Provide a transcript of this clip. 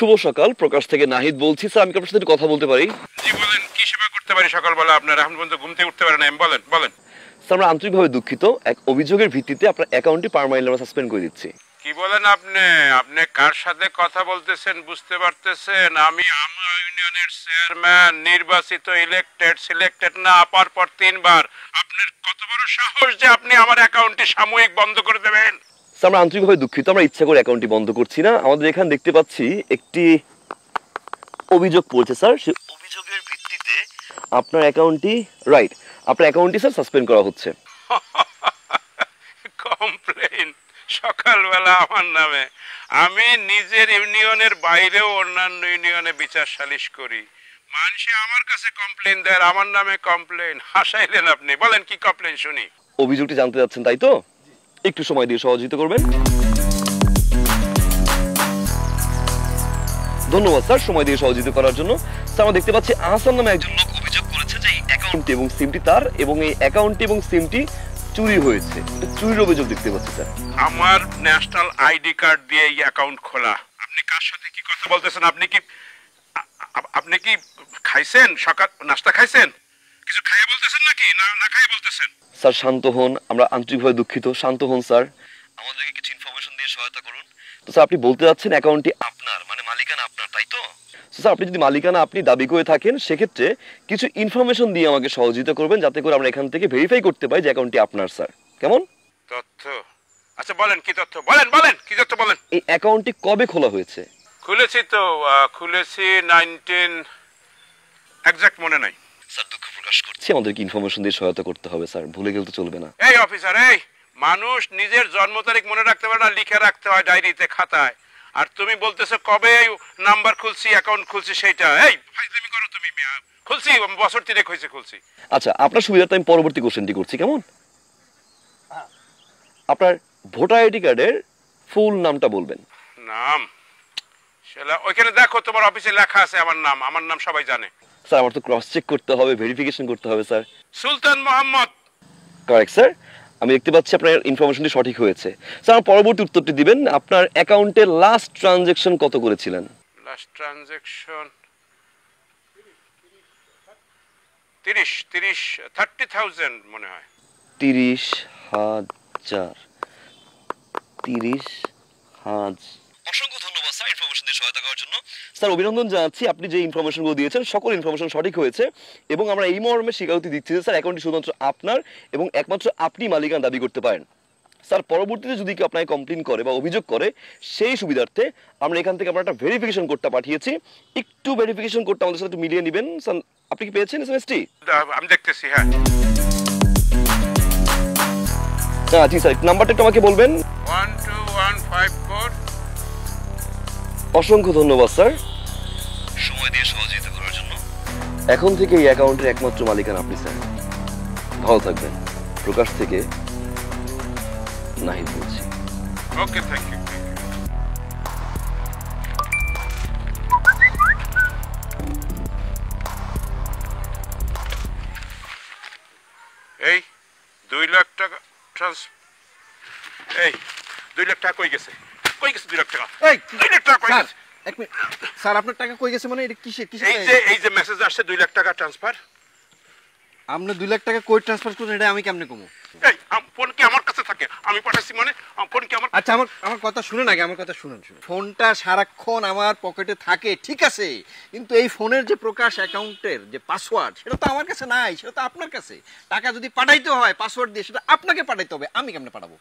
শুভ সকাল, প্রকাশ থেকে নাহিদ বলছি। স্যার আমি আপনার সাথে কথা বলতে পারি? জি বলেন, কি সেবা করতে পারি সকালবেলা? আপনার এখন পর্যন্ত ঘুম থেকে উঠতে পারেন না, বলেন বলেন। স্যার আমরা আন্তরিকভাবে দুঃখিত, এক অভিযোগের ভিত্তিতে আপনার অ্যাকাউন্টটি পার্মানেন্টলি আমরা সাসপেন্ড করে দিচ্ছি। কি বলেন আপনি? আপনি কার সাথে কথা বলতেছেন বুঝতে পারতেছেন? আমি আমার ইউনিয়নের চেয়ারম্যান, নির্বাচিত, ইলেক্টেড, সিলেক্টেড না আপার পর 3 বার। আপনার কত বড় সাহস যে আপনি আমার অ্যাকাউন্টটি সাময়িক বন্ধ করে দেবেন? স্যার আমরা আন্তরিকভাবে দুঃখিত, আমরা ইচ্ছা করে অ্যাকাউন্টটি বন্ধ করছি না। আমাদের এখানে দেখতে পাচ্ছি একটি অভিযোগ পড়ছে স্যার, সেই অভিযোগের ভিত্তিতে আপনার অ্যাকাউন্টটি আপনার অ্যাকাউন্টটি স্যার সাসপেন্ড করা হচ্ছে। কমপ্লেইন সকালবেলা আমার নামে? আমি নিজের ইউনিয়নের বাইরেও অন্যান্য ইউনিয়নে বিচার সালিশ করি, মানুষে আমার কাছে কমপ্লেইন দেয়, আমার নামে কমপ্লেইন? হাসাইলেন আপনি। বলেন কি কমপ্লেইন শুনি। অভিযোগটি জানতে যাচ্ছেন তাই তো? একটু সময় দিয়ে সহযোগিতা করবেন। ধন্যবাদ স্যার সময় দিয়ে সহযোগিতা করার জন্য। স্যার আমরা দেখতে পাচ্ছি আহসান নামে একজন লোক অভিযোগ করেছে যে এই অ্যাকাউন্টটি এবং সিমটি তার, এবং এই অ্যাকাউন্টটি এবং সিমটি চুরি হয়েছে। চুরির অভিযোগ দেখতে পাচ্ছি স্যার। আমার ন্যাশনাল আইডি কার্ড দিয়ে এই অ্যাকাউন্ট খোলা। আপনি কার সাথে কি কথা বলতেছেন? আপনি কি খাইছেন? সকাল নাস্তা খাইছেন? কিছু খাইয়ে বলতেছেন নাকি না খাইয়ে বলতেছেন? স্যার শান্ত হন, আমরা আন্তরিকভাবে দুঃখিত। শান্ত হন স্যার, আমাদেরকে কিছু ইনফরমেশন দিয়ে সহায়তা করুন। তো স্যার আপনি বলতে যাচ্ছেন অ্যাকাউন্টটি আপনার, মানে মালিকানা আপনার, তাই তো? স্যার আপনি যদি মালিকানা আপনি দাবি করে থাকেন, সেক্ষেত্রে কিছু ইনফরমেশন দিয়ে আমাকে সহযোগিতা করবেন, যাতে করে আমরা এখান থেকে ভেরিফাই করতে পারি যে অ্যাকাউন্টটি আপনার। স্যার কেমন তথ্য? আচ্ছা বলেন কি তথ্য, বলেন বলেন কি তথ্য বলেন। এই অ্যাকাউন্টটি কবে খোলা হয়েছে? খুলেছি তো, খুলেছি 19, এক্সাক্ট মনে নাই। স্যার দুঃখ প্রকাশ করছি, আমাদেরকে ইনফরমেশন দিয়ে সহায়তা করতে হবে স্যার, ভুলে গেলে তো চলবে না। এই অফিসার, এই মানুষ নিজের জন্ম তারিখ মনে রাখতে পারে না, লিখে রাখতে হয় ডায়েরিতে, খাতায়। আর তুমি বলতেছো কবে নাম্বার খুলছি, অ্যাকাউন্ট খুলছি সেইটা? এই ফাইজলামি করো তুমি। খুলছি বছর 3 হয়েছে খুলছি। আচ্ছা আপনার সুবিধার্থে আমি পরবর্তী কোশ্চেনটি করছি, কেমন? আপনার ভোটার আইডি কার্ডের ফুল নামটা বলবেন। নাম? সেটা ওইখানে দেখো, তোমার অফিসে লেখা আছে আমার নাম। আমার নাম সবাই জানে। স্যার আমার তো ক্রস চেক করতে হবে, ভেরিফিকেশন করতে হবে sir. Sultan Mohammad. Correct sir, আমি দেখতে পাচ্ছি আপনার ইনফরমেশনটি সঠিক হয়েছে। স্যার আমার পরবর্তী উত্তরটি দিবেন, আপনার অ্যাকাউন্টে লাস্ট ট্রানজ্যাকশন কত করেছিলেন? লাস্ট ট্রানজ্যাকশন 30,000 মনে হয়। 30,000। 30,000। অসংখ্য ধন্যবাদ স্যার ইনফরমেশন দিয়ে সহায়তা করার জন্য। স্যার অভিনন্দন জানাচ্ছি, আপনি যে ইনফরমেশনগুলো দিয়েছেন সকল ইনফরমেশন সঠিক হয়েছে, এবং আমরা এই মর্মে স্বীকারোক্তি দিচ্ছি যে স্যার অ্যাকাউন্টটি শুধুমাত্র আপনার এবং একমাত্র আপনি মালিকানা দাবি করতে পারেন। স্যার পরবর্তীতে যদি কেউ আপনাকে কমপ্লেইন করে বা অভিযোগ করে, সেই সুবিধার্থে আমরা এখান থেকে আপনার একটা ভেরিফিকেশন কোডটা পাঠিয়েছি। একটু ভেরিফিকেশন কোডটা আমাদের সাথে একটু মিলিয়ে নেবেন। স্যার আপনি কি পেয়েছেন এসএমএসটি? আমি দেখতেছি। হ্যাঁ জি স্যার, নাম্বারটা একটু আমাকে বলবেন। 12154। অসংখ্য ধন্যবাদ স্যার সময় দিয়ে সহযোগিতা করার জন্য। এখন থেকে এই অ্যাকাউন্টের একমাত্র মালিকানা আপনি স্যার। ভালো থাকবেন। প্রকাশ থেকে নাহিদ বলছি। ওকে, থ্যাংক ইউ। এই 2 লাখ টাকা এই 2 লাখ টাকা কই গেছে? 2 লাখ টাকা? এই 2 লাখ টাকা কই স্যার, গেছে? এক মিনিট স্যার, আপনার টাকা কই গেছে? মানে এটা কিসের এই যে মেসেজ আসছে 2 লাখ টাকা ট্রান্সফার। আপনি 2 লাখ টাকা কই ট্রান্সফার করছেন, এটা আমি কেমনে কমু? এই ফোন কি আমার কাছে থাকে? আমি পাঠাইছি মানে ফোন কি আমার? আচ্ছা আমার কথা শুনুন আগে, আমার কথা শুনুন। ফোনটা সারাক্ষণ আমার পকেটে থাকে, ঠিক আছে, কিন্তু এই ফোনের যে প্রকাশ অ্যাকাউন্টের যে পাসওয়ার্ড, সেটা তো আমার কাছে নাই, সেটা তো আপনার কাছে। টাকা যদি পাঠাইতে হয় পাসওয়ার্ড দিয়ে, সেটা আপনাকে পাঠাইতে হবে, আমি কেমনে পাঠাবো?